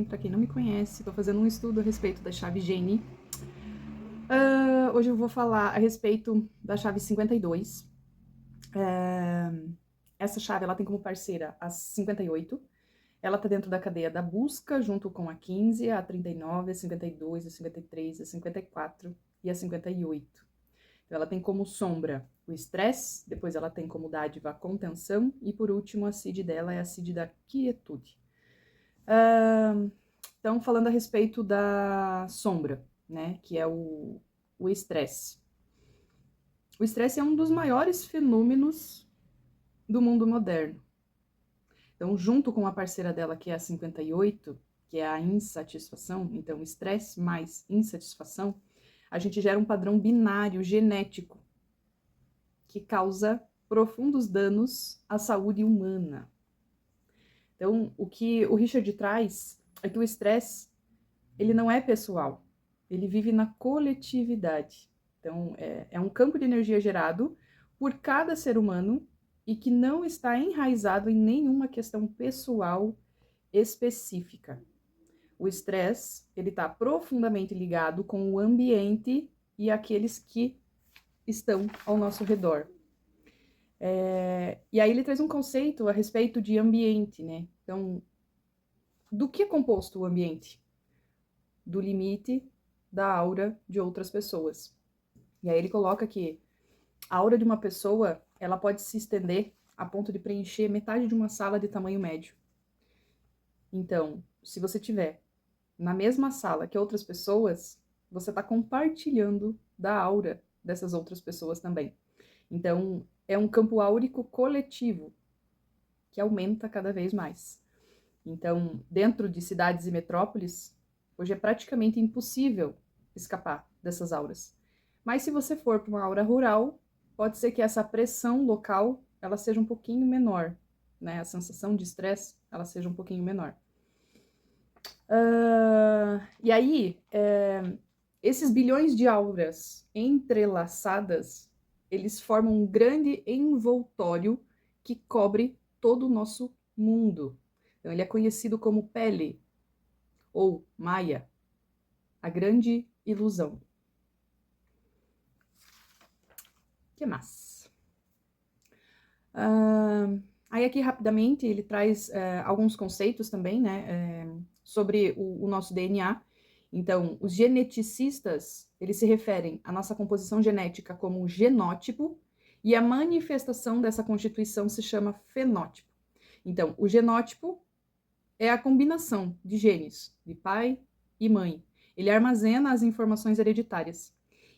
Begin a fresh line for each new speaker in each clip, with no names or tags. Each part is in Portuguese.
Karen, para quem não me conhece, estou fazendo um estudo a respeito da chave Gene. Hoje eu vou falar a respeito da chave 52. Essa chave ela tem como parceira a 58. Ela está dentro da cadeia da busca, junto com a 15, a 39, a 52, a 53, a 54 e a 58. Então, ela tem como sombra o estresse, depois ela tem como dádiva a contenção, e por último a seed dela é a seed da quietude. Então, falando a respeito da sombra, né, que é o estresse. O estresse é um dos maiores fenômenos do mundo moderno. Então, junto com a parceira dela, que é a 58, que é a insatisfação, então estresse mais insatisfação, a gente gera um padrão binário genético que causa profundos danos à saúde humana. Então, o que o Richard traz é que o estresse, ele não é pessoal, ele vive na coletividade. Então, é um campo de energia gerado por cada ser humano e que não está enraizado em nenhuma questão pessoal específica. O estresse, ele está profundamente ligado com o ambiente e aqueles que estão ao nosso redor. E aí ele traz um conceito a respeito de ambiente, né? Então, do que é composto o ambiente? Do limite da aura de outras pessoas. E aí ele coloca que a aura de uma pessoa, ela pode se estender a ponto de preencher metade de uma sala de tamanho médio. Então, se você tiver na mesma sala que outras pessoas, você está compartilhando da aura dessas outras pessoas também. Então, é um campo áurico coletivo que aumenta cada vez mais. Então, dentro de cidades e metrópoles, hoje é praticamente impossível escapar dessas auras. Mas se você for para uma aura rural, pode ser que essa pressão local ela seja um pouquinho menor, né? A sensação de estresse ela seja um pouquinho menor. E aí, esses bilhões de auras entrelaçadas, eles formam um grande envoltório que cobre todo o nosso mundo. Então, ele é conhecido como Pele, ou Maia, a grande ilusão. Que mais? Aí aqui, rapidamente, ele traz alguns conceitos também, né, sobre o nosso DNA. Então, os geneticistas, eles se referem à nossa composição genética como genótipo, e a manifestação dessa constituição se chama fenótipo. Então, o genótipo é a combinação de genes, de pai e mãe. Ele armazena as informações hereditárias.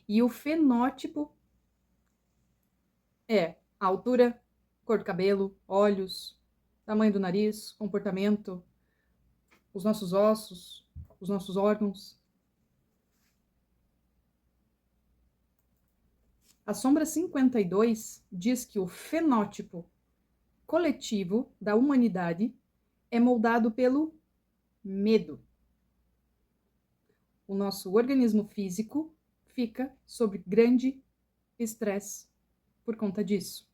E o fenótipo é a altura, cor do cabelo, olhos, tamanho do nariz, comportamento, os nossos ossos, os nossos órgãos. A sombra 52 diz que o fenótipo coletivo da humanidade é moldado pelo medo. O nosso organismo físico fica sob grande estresse por conta disso.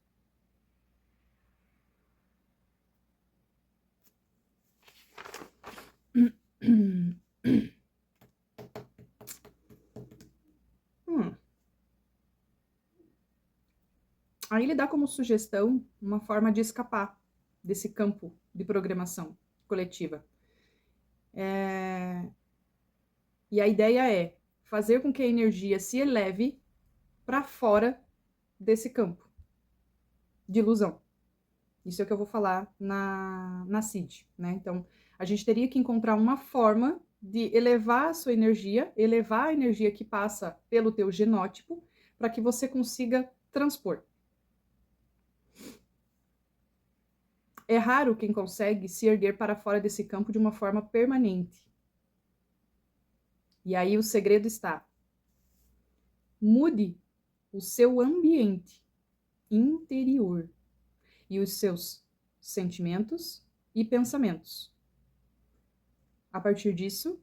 Aí ele dá como sugestão uma forma de escapar desse campo de programação coletiva. E a ideia é fazer com que a energia se eleve para fora desse campo de ilusão. Isso é o que eu vou falar na CID, né? Então, a gente teria que encontrar uma forma de elevar a sua energia, elevar a energia que passa pelo teu genótipo, para que você consiga transpor. É raro quem consegue se erguer para fora desse campo de uma forma permanente. E aí o segredo está: mude o seu ambiente interior e os seus sentimentos e pensamentos. A partir disso,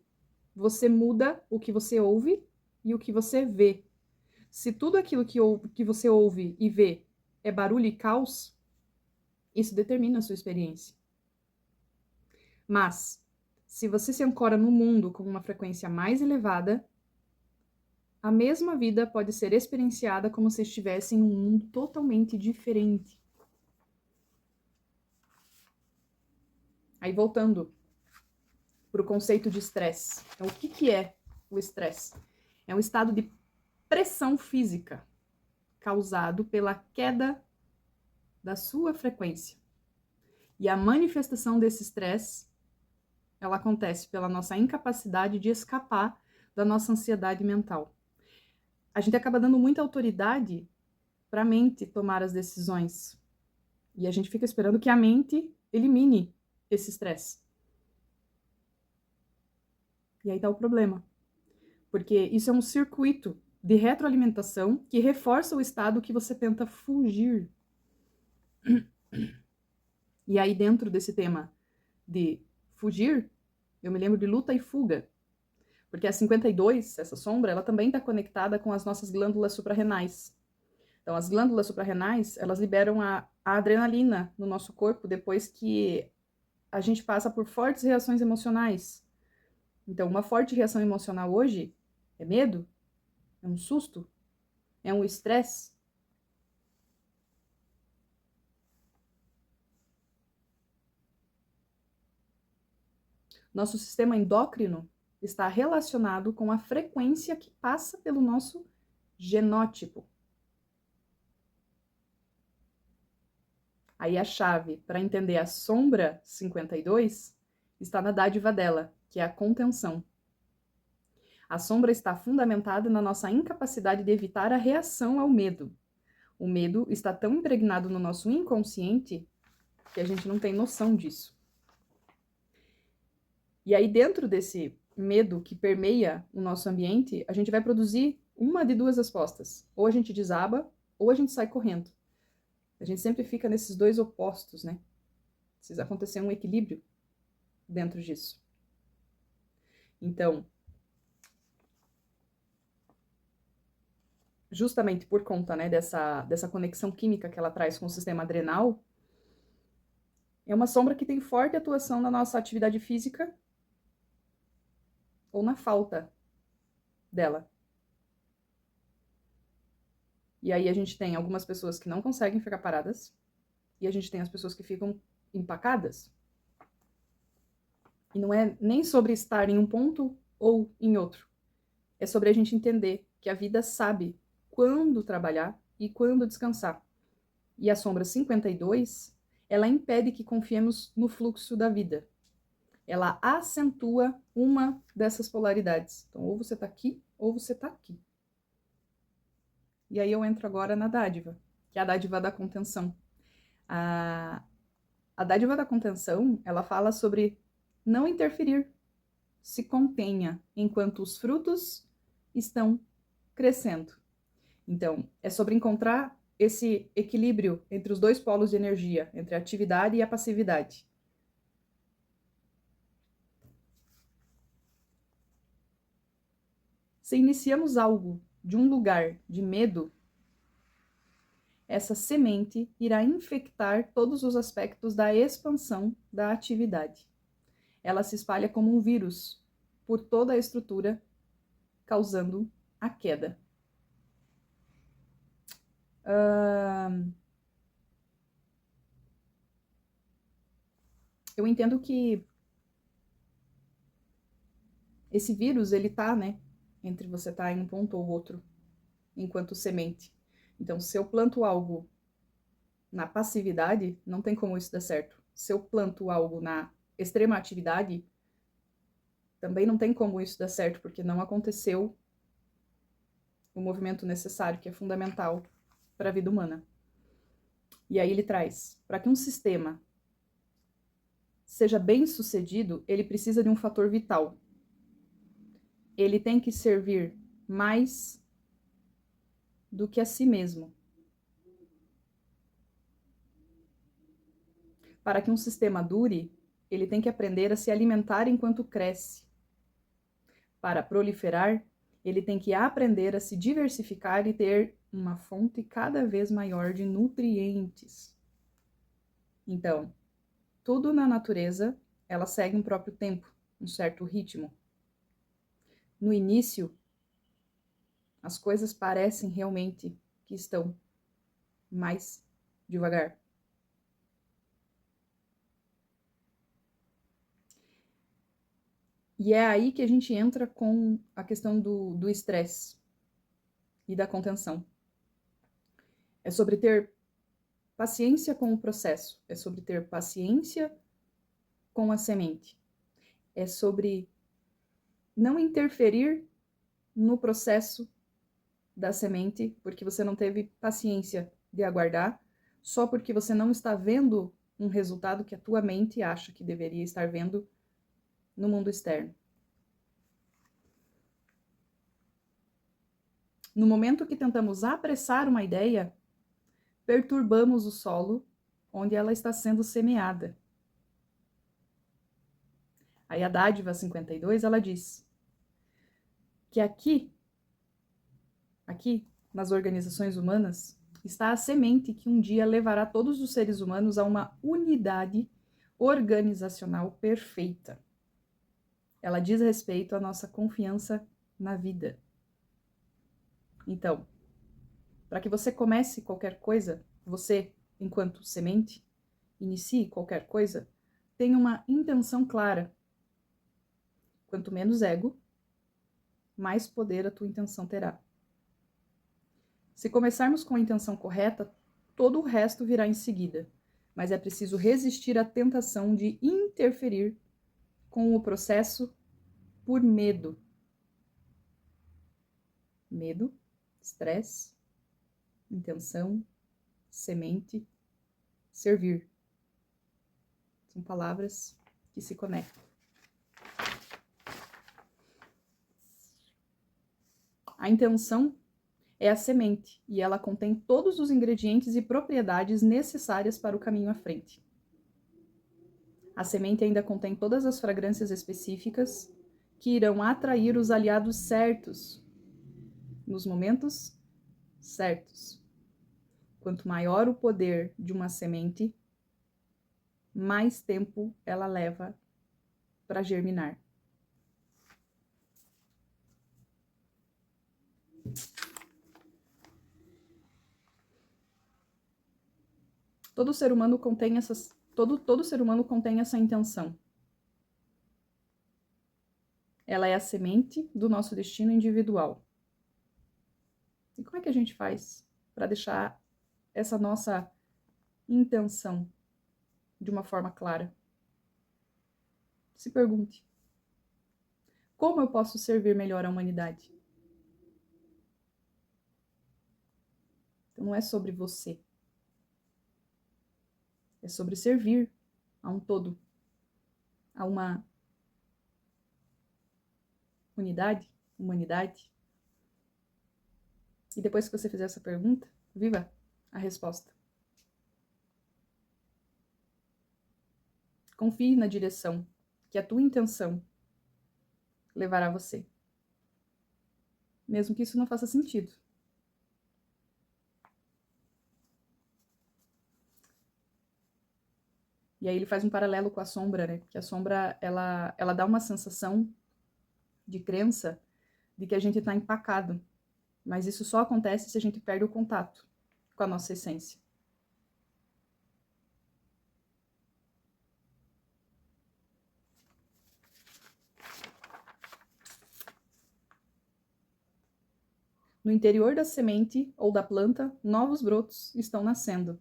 você muda o que você ouve e o que você vê. Se tudo aquilo que você ouve e vê é barulho e caos, isso determina a sua experiência. Mas, se você se ancora no mundo com uma frequência mais elevada, a mesma vida pode ser experienciada como se estivesse em um mundo totalmente diferente. Aí voltando para o conceito de estresse. Então, o que é o estresse? É um estado de pressão física causado pela queda da sua frequência. E a manifestação desse estresse, ela acontece pela nossa incapacidade de escapar da nossa ansiedade mental. A gente acaba dando muita autoridade para a mente tomar as decisões. E a gente fica esperando que a mente elimine esse estresse. E aí tá o problema. Porque isso é um circuito de retroalimentação que reforça o estado que você tenta fugir. E aí, dentro desse tema de fugir, eu me lembro de luta e fuga. Porque a 52, essa sombra, ela também está conectada com as nossas glândulas suprarrenais. Então, as glândulas suprarrenais, elas liberam a adrenalina no nosso corpo depois que a gente passa por fortes reações emocionais. Então, uma forte reação emocional hoje é medo, é um susto, é um estresse. Nosso sistema endócrino está relacionado com a frequência que passa pelo nosso genótipo. Aí a chave para entender a sombra 52 está na dádiva dela, que é a contenção. A sombra está fundamentada na nossa incapacidade de evitar a reação ao medo. O medo está tão impregnado no nosso inconsciente que a gente não tem noção disso. E aí, dentro desse medo que permeia o nosso ambiente, a gente vai produzir uma de duas respostas. Ou a gente desaba, ou a gente sai correndo. A gente sempre fica nesses dois opostos, né? Precisa acontecer um equilíbrio dentro disso. Então, justamente por conta, né, dessa conexão química que ela traz com o sistema adrenal, é uma sombra que tem forte atuação na nossa atividade física ou na falta dela. E aí a gente tem algumas pessoas que não conseguem ficar paradas e a gente tem as pessoas que ficam empacadas. E não é nem sobre estar em um ponto ou em outro. É sobre a gente entender que a vida sabe quando trabalhar e quando descansar. E a sombra 52, ela impede que confiemos no fluxo da vida. Ela acentua uma dessas polaridades. Então, ou você tá aqui, ou você tá aqui. E aí eu entro agora na dádiva, que é a dádiva da contenção. A dádiva da contenção, ela fala sobre não interferir, se contenha enquanto os frutos estão crescendo. Então, é sobre encontrar esse equilíbrio entre os dois polos de energia, entre a atividade e a passividade. Se iniciamos algo de um lugar de medo, essa semente irá infectar todos os aspectos da expansão da atividade. Ela se espalha como um vírus por toda a estrutura, causando a queda. Eu entendo que esse vírus, ele tá, né, entre você tá em um ponto ou outro, enquanto semente. Então, se eu planto algo na passividade, não tem como isso dar certo. Se eu planto algo na extrema atividade, também não tem como isso dar certo, porque não aconteceu o movimento necessário, que é fundamental para a vida humana. E aí ele traz, para que um sistema seja bem sucedido, ele precisa de um fator vital. Ele tem que servir mais do que a si mesmo. Para que um sistema dure, ele tem que aprender a se alimentar enquanto cresce. Para proliferar, ele tem que aprender a se diversificar e ter uma fonte cada vez maior de nutrientes. Então, tudo na natureza, ela segue um próprio tempo. um certo ritmo. No início, as coisas parecem realmente que estão mais devagar. E é aí que a gente entra com a questão do estresse e da contenção. É sobre ter paciência com o processo, é sobre ter paciência com a semente, é sobre não interferir no processo da semente porque você não teve paciência de aguardar, só porque você não está vendo um resultado que a tua mente acha que deveria estar vendo no mundo externo. No momento que tentamos apressar uma ideia, perturbamos o solo onde ela está sendo semeada. Aí a dádiva 52, ela diz que aqui nas organizações humanas, está a semente que um dia levará todos os seres humanos a uma unidade organizacional perfeita. Ela diz respeito à nossa confiança na vida. Então, para que você comece qualquer coisa, você, enquanto semente, inicie qualquer coisa, tenha uma intenção clara. Quanto menos ego, mais poder a tua intenção terá. Se começarmos com a intenção correta, todo o resto virá em seguida, mas é preciso resistir à tentação de interferir com o processo por medo. Medo, estresse, intenção, semente, servir. São palavras que se conectam. A intenção é a semente e ela contém todos os ingredientes e propriedades necessárias para o caminho à frente. A semente ainda contém todas as fragrâncias específicas que irão atrair os aliados certos nos momentos certos. Quanto maior o poder de uma semente, mais tempo ela leva para germinar. Todo ser humano contém todo ser humano contém essa intenção. Ela é a semente do nosso destino individual. E como é que a gente faz para deixar essa nossa intenção de uma forma clara? Se pergunte: como eu posso servir melhor a humanidade? Então não é sobre você. É sobre servir a um todo, a uma humanidade. E depois que você fizer essa pergunta, viva a resposta. Confie na direção que a tua intenção levará você. Mesmo que isso não faça sentido. E aí ele faz um paralelo com a sombra, né? Que a sombra, ela dá uma sensação de crença de que a gente está empacado. Mas isso só acontece se a gente perde o contato com a nossa essência. No interior da semente ou da planta, novos brotos estão nascendo.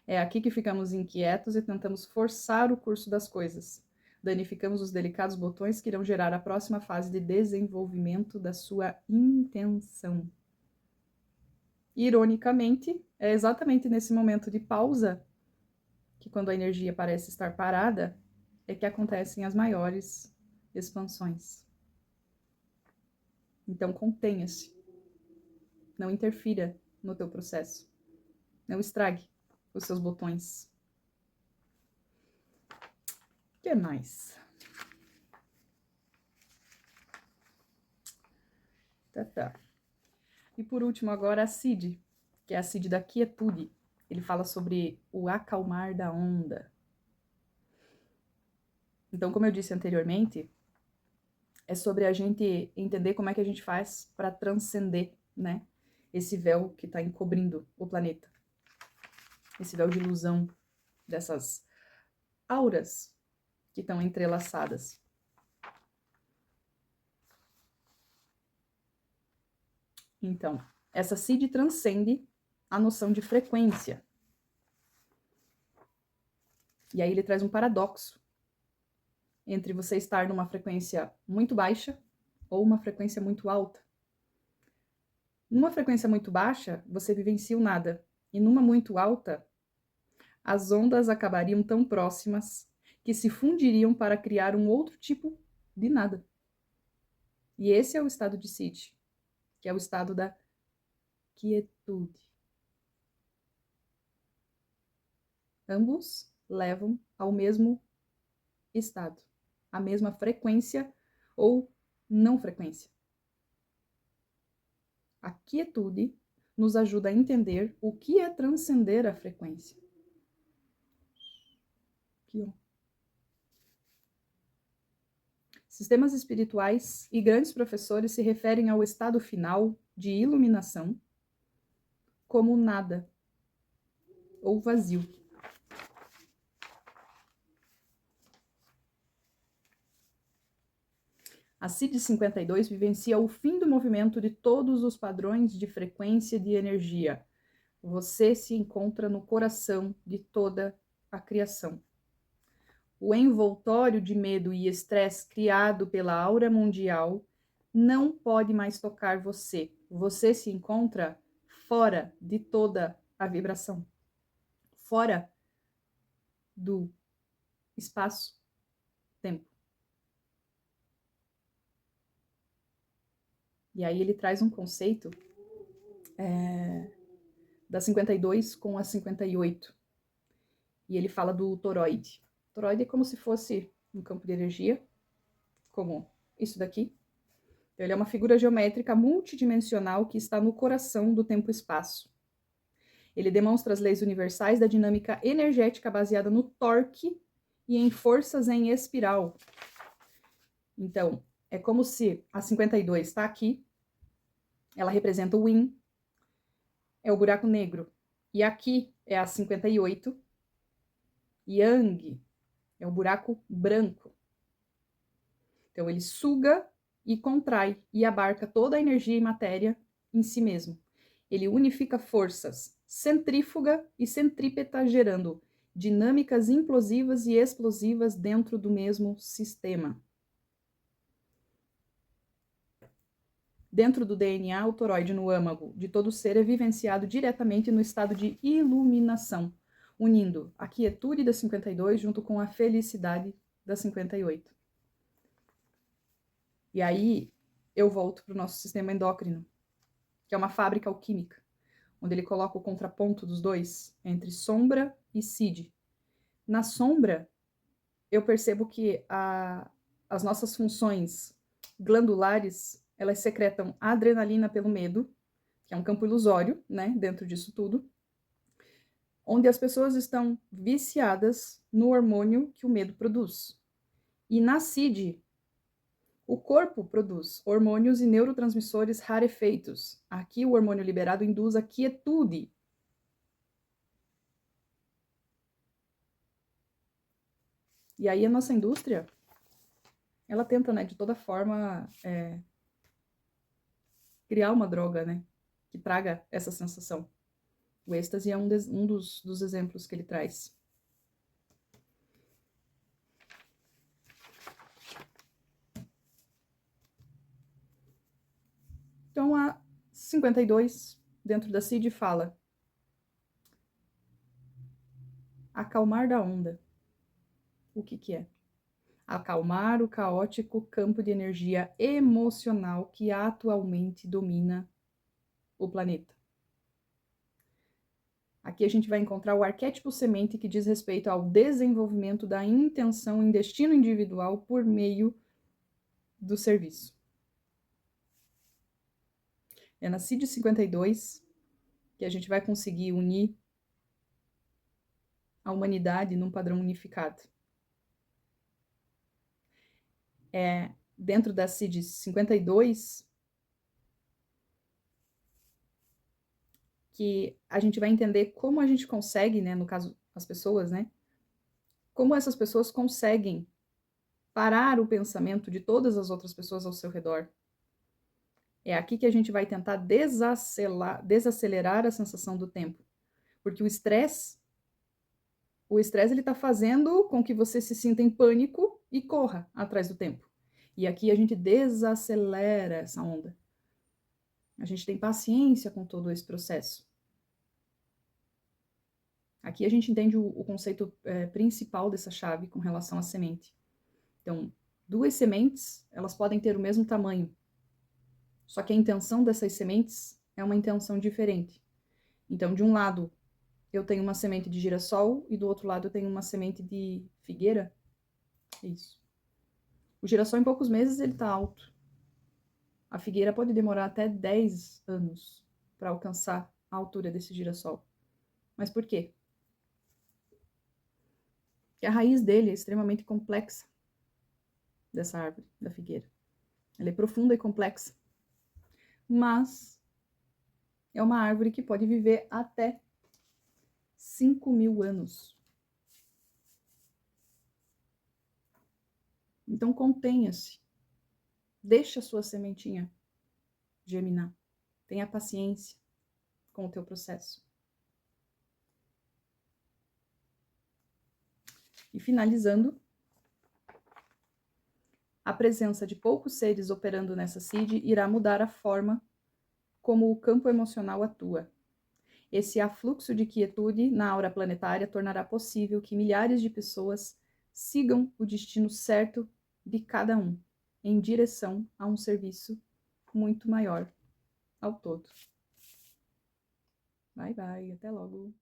É aqui que ficamos inquietos e tentamos forçar o curso das coisas. Danificamos os delicados botões que irão gerar a próxima fase de desenvolvimento da sua intenção. Ironicamente, é exatamente nesse momento de pausa, que quando a energia parece estar parada, é que acontecem as maiores expansões. Então contenha-se. Não interfira no teu processo. Não estrague os seus botões. O que mais? Tá. E por último agora a Cid, que é a Cid da quietude. Ele fala sobre o acalmar da onda. Então, como eu disse anteriormente, é sobre a gente entender como é que a gente faz para transcender, né, esse véu que está encobrindo o planeta. Esse véu de ilusão dessas auras que estão entrelaçadas. Então, essa CID transcende a noção de frequência. E aí ele traz um paradoxo entre você estar numa frequência muito baixa ou uma frequência muito alta. Numa frequência muito baixa, você vivencia o nada. E numa muito alta, as ondas acabariam tão próximas que se fundiriam para criar um outro tipo de nada. E esse é o estado de CID, que é o estado da quietude. Ambos levam ao mesmo estado, à mesma frequência ou não frequência. A quietude nos ajuda a entender o que é transcender a frequência. Aqui, ó. Sistemas espirituais e grandes professores se referem ao estado final de iluminação como nada ou vazio. A CID 52 vivencia o fim do movimento de todos os padrões de frequência de energia. Você se encontra no coração de toda a criação. O envoltório de medo e estresse criado pela aura mundial não pode mais tocar você. Você se encontra fora de toda a vibração, fora do espaço-tempo. E aí ele traz um conceito da 52 com a 58. E ele fala do toroide. O toroide é como se fosse um campo de energia, como isso daqui. Então, ele é uma figura geométrica multidimensional que está no coração do tempo-espaço. Ele demonstra as leis universais da dinâmica energética baseada no torque e em forças em espiral. Então, é como se a 52 está aqui, ela representa o yin, é o buraco negro. E aqui é a 58, yang, é o buraco branco. Então, ele suga e contrai e abarca toda a energia e matéria em si mesmo. Ele unifica forças centrífuga e centrípeta, gerando dinâmicas implosivas e explosivas dentro do mesmo sistema. Dentro do DNA, o toroide no âmago de todo ser é vivenciado diretamente no estado de iluminação, unindo a quietude da 52 junto com a felicidade da 58. E aí eu volto para o nosso sistema endócrino, que é uma fábrica alquímica, onde ele coloca o contraponto dos dois, entre sombra e CID. Na sombra, eu percebo que as nossas funções glandulares, elas secretam adrenalina pelo medo, que é um campo ilusório, né, dentro disso tudo, onde as pessoas estão viciadas no hormônio que o medo produz. E na CID, o corpo produz hormônios e neurotransmissores rarefeitos. Aqui o hormônio liberado induz a quietude. E aí a nossa indústria, ela tenta, né, de toda forma, criar uma droga, né, que traga essa sensação. O êxtase é um dos exemplos que ele traz. Então, a 52, dentro da CID, fala acalmar da onda. O que é? Acalmar o caótico campo de energia emocional que atualmente domina o planeta. Aqui a gente vai encontrar o arquétipo semente que diz respeito ao desenvolvimento da intenção em destino individual por meio do serviço. É na CID 52 que a gente vai conseguir unir a humanidade num padrão unificado. dentro da CID 52, que a gente vai entender como a gente consegue, né, no caso, as pessoas, né, como essas pessoas conseguem parar o pensamento de todas as outras pessoas ao seu redor. É aqui que a gente vai tentar desacelerar a sensação do tempo. Porque o estresse ele está fazendo com que você se sinta em pânico e corra atrás do tempo. E aqui a gente desacelera essa onda. A gente tem paciência com todo esse processo. Aqui a gente entende o conceito principal dessa chave com relação à semente. Então, duas sementes, elas podem ter o mesmo tamanho. Só que a intenção dessas sementes é uma intenção diferente. Então, de um lado, eu tenho uma semente de girassol e do outro lado eu tenho uma semente de figueira. Isso. O girassol, em poucos meses, ele está alto. A figueira pode demorar até 10 anos para alcançar a altura desse girassol. Mas por quê? Porque a raiz dele é extremamente complexa, dessa árvore, da figueira. Ela é profunda e complexa. Mas é uma árvore que pode viver até 5.000 anos. Então, contenha-se. Deixa a sua sementinha germinar. Tenha paciência com o teu processo. E finalizando, a presença de poucos seres operando nessa CID irá mudar a forma como o campo emocional atua. Esse afluxo de quietude na aura planetária tornará possível que milhares de pessoas sigam o destino certo de cada um, em direção a um serviço muito maior ao todo. Bye, bye, até logo.